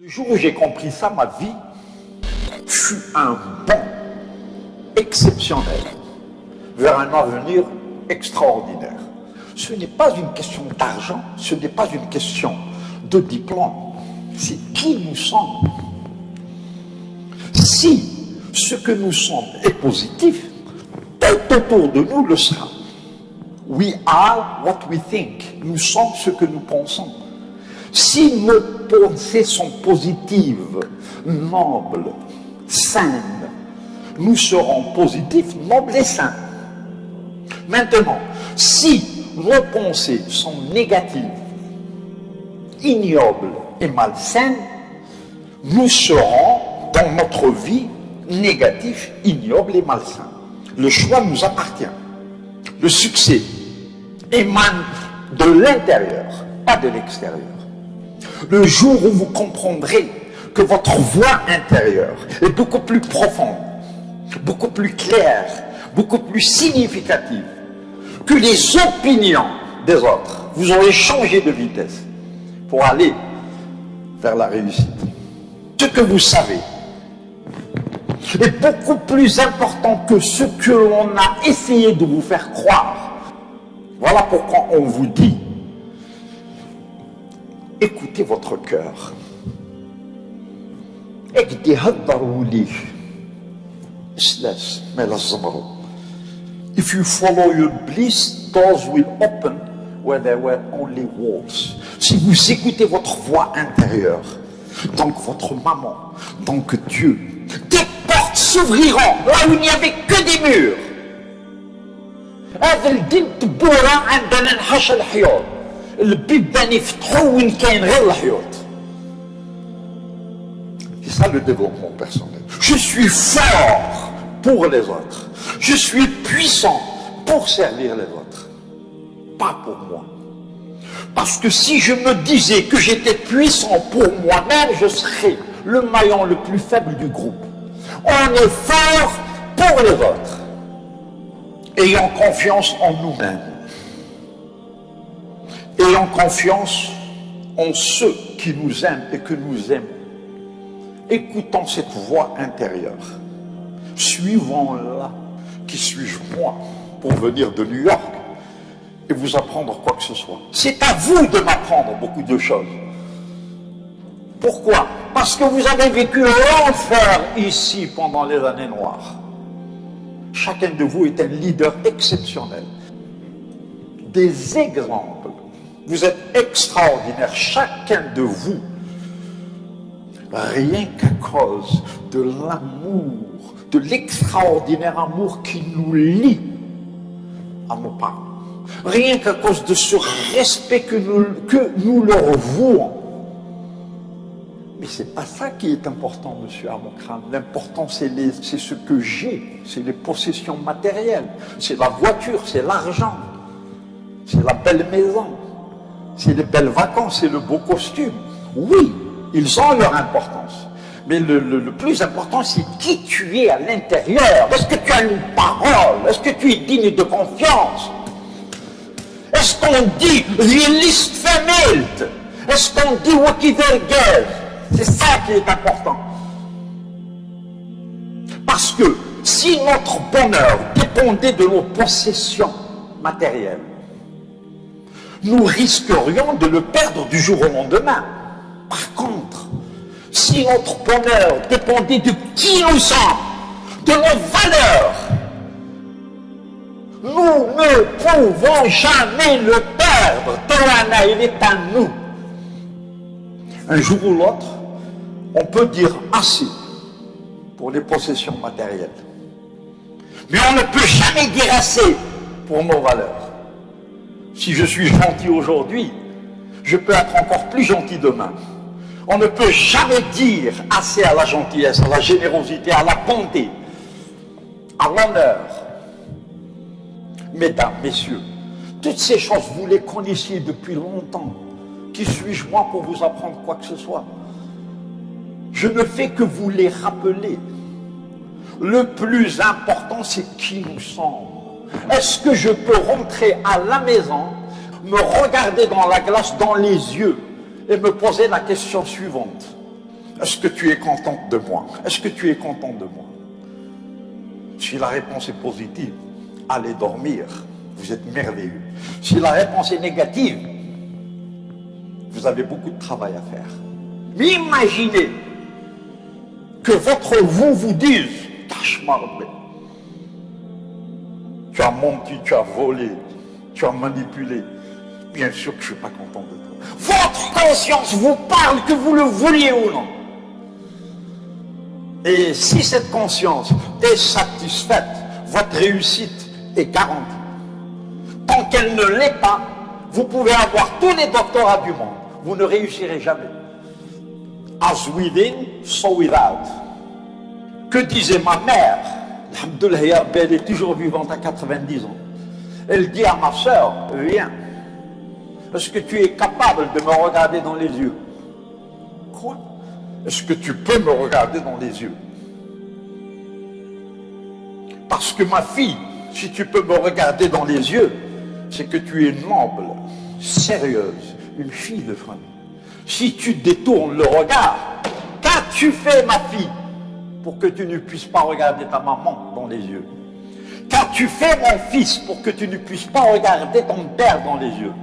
Le jour où j'ai compris ça, ma vie fut un bond exceptionnel vers un avenir extraordinaire. Ce n'est pas une question d'argent, ce n'est pas une question de diplôme, c'est qui nous sommes. Si ce que nous sommes est positif, tout autour de nous le sera. We are what we think. Nous sommes ce que nous pensons. Si nos pensées sont positives, nobles, saines, nous serons positifs, nobles et sains. Maintenant, si nos pensées sont négatives, ignobles et malsaines, nous serons dans notre vie négatifs, ignobles et malsains. Le choix nous appartient. Le succès émane de l'intérieur, pas de l'extérieur. Le jour où vous comprendrez que votre voix intérieure est beaucoup plus profonde, beaucoup plus claire, beaucoup plus significative que les opinions des autres, vous aurez changé de vitesse pour aller vers la réussite. Ce que vous savez est beaucoup plus important que ce que l'on a essayé de vous faire croire. Voilà pourquoi on vous dit: écoutez votre cœur. If you follow your bliss, doors will open where there were only walls. Si vous écoutez votre voix intérieure, donc votre maman, donc Dieu, des portes s'ouvriront là où il n'y avait que des murs. هذا الدين تبورا عندنا نحش الحيوط البيبان يفتحوا وين كاين غير الحيوط. C'est ça le développement personnel. Je suis fort pour les autres. Je suis puissant pour servir les autres. Pas pour moi. Parce que si je me disais que j'étais puissant pour moi-même, je serais le maillon le plus faible du groupe. On est fort pour les autres. Ayons confiance en nous-mêmes. Ayons confiance en ceux qui nous aiment et que nous aimons. Écoutons cette voix intérieure. Suivons-la. Qui suis-je moi pour venir de New York et vous apprendre quoi que ce soit? C'est à vous de m'apprendre beaucoup de choses. Pourquoi? Parce que vous avez vécu l'enfer ici pendant les années noires. Chacun de vous est un leader exceptionnel. Des exemples. Vous êtes extraordinaire, chacun de vous. Rien qu'à cause de l'amour, de l'extraordinaire amour qui nous lie à nos parents. Rien qu'à cause de ce respect que nous leur vouons. Mais ce n'est pas ça qui est important, monsieur Amokram. L'important, c'est ce que j'ai, c'est les possessions matérielles, c'est la voiture, c'est l'argent, c'est la belle maison, c'est les belles vacances, c'est le beau costume. Oui, ils ont leur importance. Mais le plus important, c'est qui tu es à l'intérieur. Est-ce que tu as une parole? Est-ce que tu es digne de confiance? Est-ce qu'on dit « List vermählt » Est-ce qu'on dit « Wakivergez » C'est ça qui est important. Parce que si notre bonheur dépendait de nos possessions matérielles, nous risquerions de le perdre du jour au lendemain. Par contre, si notre bonheur dépendait de qui nous sommes, de nos valeurs, nous ne pouvons jamais le perdre. Torana, il est à nous. Un jour ou l'autre, on peut dire assez pour les possessions matérielles. Mais on ne peut jamais dire assez pour nos valeurs. Si je suis gentil aujourd'hui, je peux être encore plus gentil demain. On ne peut jamais dire assez à la gentillesse, à la générosité, à la bonté, à l'honneur. Mesdames, messieurs, toutes ces choses, vous les connaissiez depuis longtemps. Qui suis-je moi pour vous apprendre quoi que ce soit? Je ne fais que vous les rappeler. Le plus important, c'est qui nous sommes. Est-ce que je peux rentrer à la maison, me regarder dans la glace, dans les yeux, et me poser la question suivante. Est-ce que tu es contente de moi? Est-ce que tu es content de moi? Si la réponse est positive, allez dormir. Vous êtes merveilleux. Si la réponse est négative, vous avez beaucoup de travail à faire. Mais imaginez que votre vous dise, tâche-moi, tu as menti, tu as volé, tu as manipulé. Bien sûr que je ne suis pas content de toi. Votre conscience vous parle, que vous le vouliez ou non. Et si cette conscience est satisfaite, votre réussite est garantie. Tant qu'elle ne l'est pas, vous pouvez avoir tous les doctorats du monde. Vous ne réussirez jamais. As within, so without. Que disait ma mère? Alhamdoulilah, elle est toujours vivante à 90 ans. Elle dit à ma soeur, viens. Est-ce que tu es capable de me regarder dans les yeux? Quoi? Est-ce que tu peux me regarder dans les yeux? Parce que ma fille, si tu peux me regarder dans les yeux, c'est que tu es noble, sérieuse, une fille de famille. Si tu détournes le regard, qu'as-tu fait, ma fille, pour que tu ne puisses pas regarder ta maman dans les yeux? Qu'as-tu fait, mon fils, pour que tu ne puisses pas regarder ton père dans les yeux?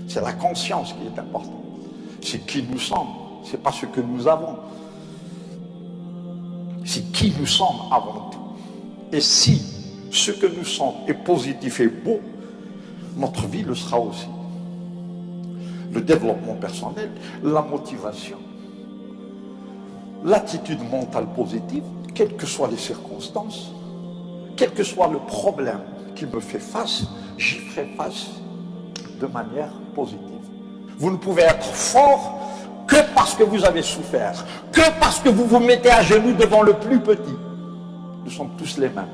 C'est la conscience qui est importante. C'est qui nous sommes, c'est pas ce que nous avons. C'est qui nous sommes avant tout. Et si ce que nous sommes est positif et beau, notre vie le sera aussi. Le développement personnel, la motivation, l'attitude mentale positive, quelles que soient les circonstances, quel que soit le problème qui me fait face, j'y ferai face de manière positive. Vous ne pouvez être fort que parce que vous avez souffert, que parce que vous vous mettez à genoux devant le plus petit. Nous sommes tous les mêmes.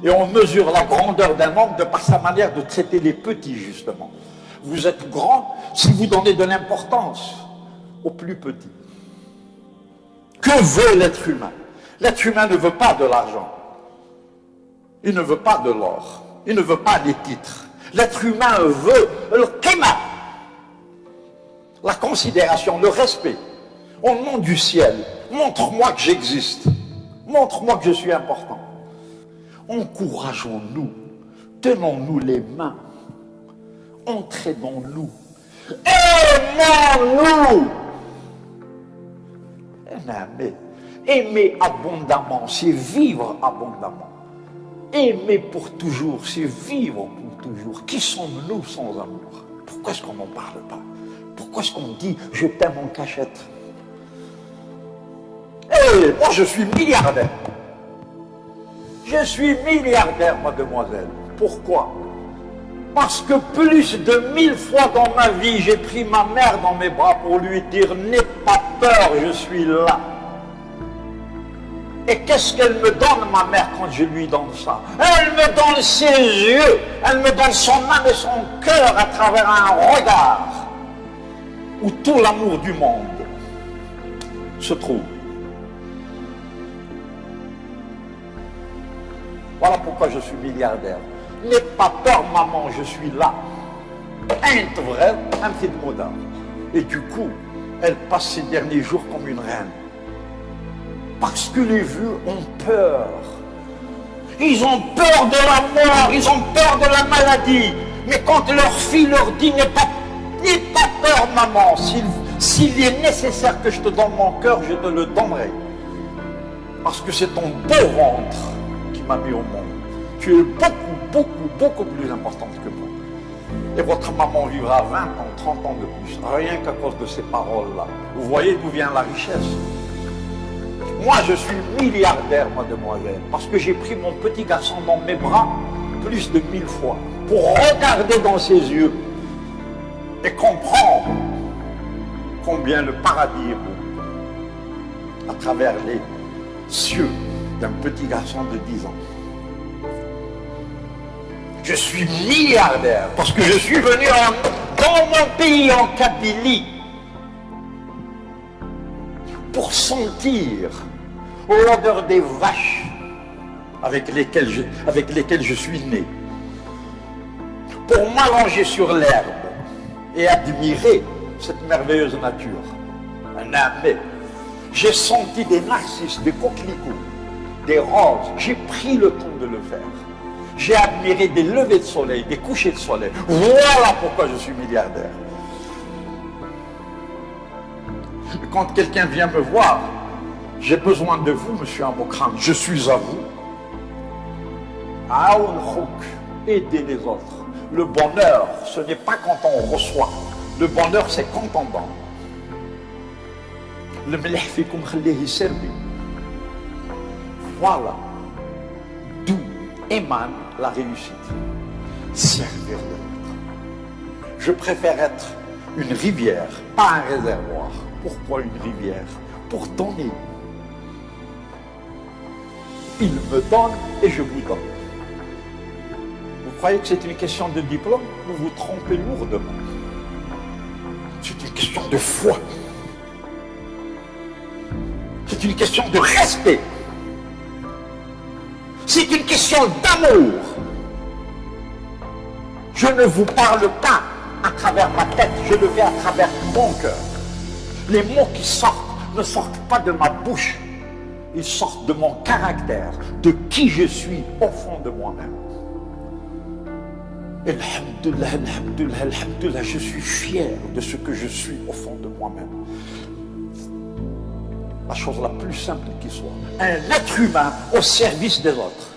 Et on mesure la grandeur d'un homme de par sa manière de traiter les petits, justement. Vous êtes grand si vous donnez de l'importance aux plus petits. Que veut l'être humain? L'être humain ne veut pas de l'argent. Il ne veut pas de l'or. Il ne veut pas des titres. L'être humain veut le qima, la considération, le respect. Au nom du ciel, montre-moi que j'existe. Montre-moi que je suis important. Encourageons-nous, tenons-nous les mains, entraînons-nous, aimons-nous. Aimer abondamment, c'est vivre abondamment. Aimer pour toujours, c'est vivre pour toujours. Qui sommes-nous sans amour? Pourquoi est-ce qu'on n'en parle pas? Pourquoi est-ce qu'on dit « je t'aime en cachette » ? Eh, moi je suis milliardaire. Je suis milliardaire, mademoiselle. Pourquoi? Parce que plus de 1000 fois dans ma vie, j'ai pris ma mère dans mes bras pour lui dire « n'aie pas peur, je suis là ». Et qu'est-ce qu'elle me donne, ma mère, quand je lui donne ça? Elle me donne ses yeux, elle me donne son âme et son cœur à travers un regard où tout l'amour du monde se trouve. Voilà pourquoi je suis milliardaire. N'aie pas peur, maman, je suis là. Ain't vrai, un petit mot d'âme. Et du coup, elle passe ses derniers jours comme une reine. Parce que les vieux ont peur. Ils ont peur de la mort, ils ont peur de la maladie. Mais quand leur fille leur dit « n'aie pas peur, maman, s'il est nécessaire que je te donne mon cœur, je te le donnerai. Parce que c'est ton beau ventre qui m'a mis au monde. Tu es beaucoup plus importante que moi. Et votre maman vivra 20 ans, 30 ans de plus, rien qu'à cause de ces paroles-là. Vous voyez d'où vient la richesse? Moi, je suis milliardaire, mademoiselle, parce que j'ai pris mon petit garçon dans mes bras plus de 1000 fois pour regarder dans ses yeux et comprendre combien le paradis est beau à travers les cieux d'un petit garçon de 10 ans. Je suis milliardaire parce que je suis venu dans mon pays, en Kabylie, pour sentir l'odeur des vaches avec lesquelles je suis né, pour m'allonger sur l'herbe et admirer cette merveilleuse nature. Un âme. J'ai senti des narcisses, des coquelicots, des roses. J'ai pris le temps de le faire. J'ai admiré des levées de soleil, des couchers de soleil. Voilà pourquoi je suis milliardaire. Quand quelqu'un vient me voir, j'ai besoin de vous, monsieur Amokran, je suis à vous. Aider les autres. Le bonheur, ce n'est pas quand on reçoit. Le bonheur, c'est quand on donne. Le mlih fikum khallihi serbi. Voilà d'où émane la réussite. Servir l'autre. Je préfère être une rivière, pas un réservoir. Pourquoi une rivière? Pour donner. Il me donne et je vous donne. Vous croyez que c'est une question de diplôme? Vous vous trompez lourdement. C'est une question de foi. C'est une question de respect. C'est une question d'amour. Je ne vous parle pas à travers ma tête, je le fais à travers mon cœur. Les mots qui sortent ne sortent pas de ma bouche. Ils sortent de mon caractère, de qui je suis au fond de moi-même. Alhamdulillah, alhamdulillah, alhamdulillah, je suis fier de ce que je suis au fond de moi-même. La chose la plus simple qui soit. Un être humain au service des autres.